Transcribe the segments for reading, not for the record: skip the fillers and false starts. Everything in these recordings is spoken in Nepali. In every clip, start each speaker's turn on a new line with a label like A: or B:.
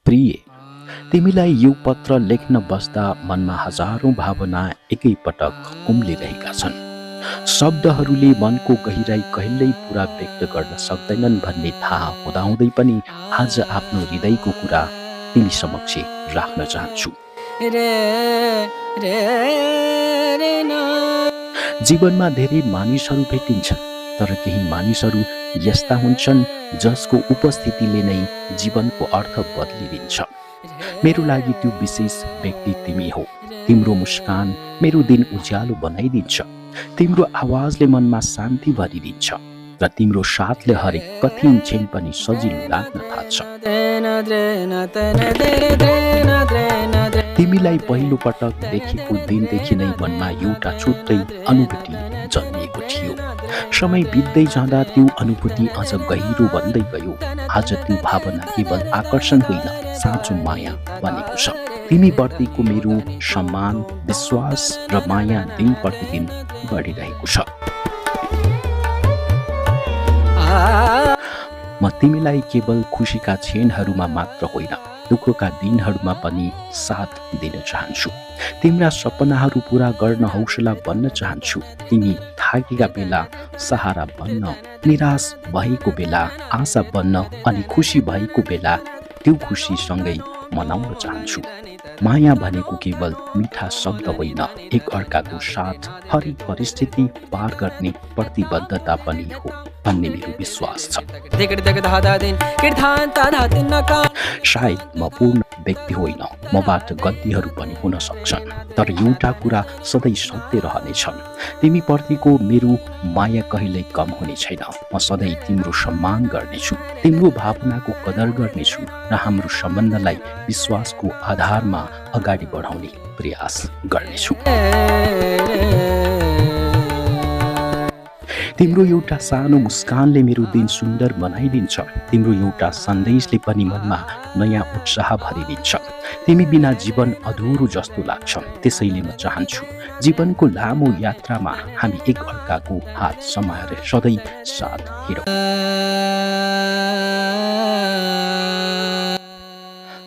A: प्रिय, तिमीलाई यो पत्र लेख्न बस्दा मनमा हजारौं भावना एकै पटक उम्लिरहेका छन्। शब्दहरूले मनको गहिराई कहिल्यै पूरा व्यक्त गर्न सक्दैनन् भन्ने थाहा हुँदाहुँदै पनि आज आफ्नो हृदयको कुरा तिमी समक्ष राख्न चाहन्छु। जीवनमा धेरै मानिसहरू भेटिन्छन्, तर केही मानिसहरू यस्ता हुन्छन् जसको उपस्थितिले नै जीवनको अर्थ बदलिदिन्छ। मेरो लागि त्यो विशेष व्यक्ति तिमी हो। तिम्रो मुस्कान मेरो दिन उज्यालो बनाइदिन्छ। तिम्रो आवाजले मनमा शान्ति भरिदिन्छ र तिम्रो साथले हरेक कठिन क्षण पनि सजिलो लाग्न थाल्छ। तिमीलाई पहिलो पटक देखेको दिनदेखि नै मनमा एउटा छुट्टै अनुभूति जन्मिएको थियो। समय बित्दै जाँदा त्यो अनुभूति अझ गहिरो बन्दै गयो। आज त्यो भावना केवल आकर्षण होइन, साँचो माया बनेको छ। तिमी प्रतिको मेरो सम्मान, विश्वास र माया दिन प्रतिदिन बढिरहेको छ। म तिमीलाई केवल खुसीका क्षणहरूमा मात्र होइन, दुःखका दिनहरूमा पनि साथ दिन चाहन्छु। तिम्रा सपनाहरू पूरा गर्न हौसला बन्न चाहन्छु। तिमी थाकेका बेला सहारा बन्न, निराश भएको बेला आशा बन्न अनि खुसी भएको बेला त्यो खुसीसँगै मनाउन चाहन्छु। माया भनेको केवल मिठा शब्द होइन, एक अर्काको साथ हरेक परिस्थिति पार गर्ने प्रतिबद्धता पनि हो भन्ने मेरो विश्वास छ। सायद म पूर्ण व्यक्ति होइन, मबाट गल्तीहरू पनि हुन सक्छन्, तर एउटा कुरा सधैँ सत्य रहनेछ। तिमी प्रतिको मेरो माया कहिल्यै कम हुने छैन। म सधैँ तिम्रो सम्मान गर्नेछु, तिम्रो भावनाको कदर गर्नेछु र हाम्रो सम्बन्धलाई विश्वासको आधारमा अगाडि बढाउने प्रयास गर्नेछु। तिम्रो एउटा सानो मुस्कानले मेरो दिन सुन्दर बनाइदिन्छ। तिम्रो एउटा सन्देशले पनि मनमा नयाँ उत्साह भरिदिन्छ। तिमी बिना जीवन अधुरो जस्तो लाग्छ। त्यसैले म चाहन्छु जीवनको लामो यात्रामा हामी एक अर्काको हात समाएर सधैँ साथ हिँडौँ।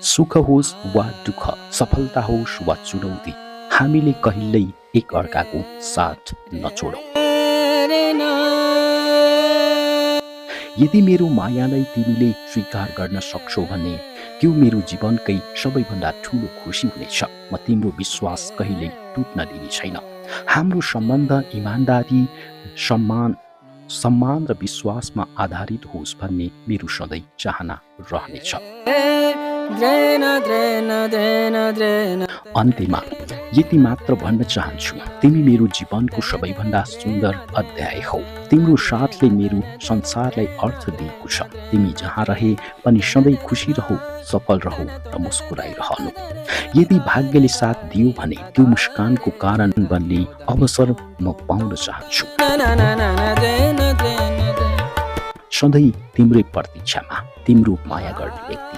A: सुख होस् वा दुःख, सफलता होस् वा चुनौती, हामीले कहिल्यै एक अर्काको साथ नछोडौँ। यदि मेरो मायालाई तिमीले स्वीकार गर्न सक्छौ भने त्यो मेरो जीवनकै सबैभन्दा ठुलो खुसी हुनेछ। म तिम्रो विश्वास कहिल्यै टुट्न दिने छैन। हाम्रो सम्बन्ध इमानदारी, सम्मान र विश्वासमा आधारित होस् भन्ने मेरो सधैँ चाहना रहनेछ। अन्त्यमा यति मात्र भन्न चाहन्छु, तिमी मेरो जीवनको सबैभन्दा सुन्दर अध्याय हौ। तिम्रो साथले मेरो संसारलाई अर्थ दिएको छ। तिमी जहाँ रहे पनि सधैँ खुसी रहौ, सफल रहौ र मुस्कुराइरहनु। यदि भाग्यले साथ दियो भने त्यो मुस्कानको कारण बन्ने अवसर म पाउन चाहन्छु। सधैँ तिम्रै प्रतीक्षामा, तिम्रो माया गर्ने व्यक्ति।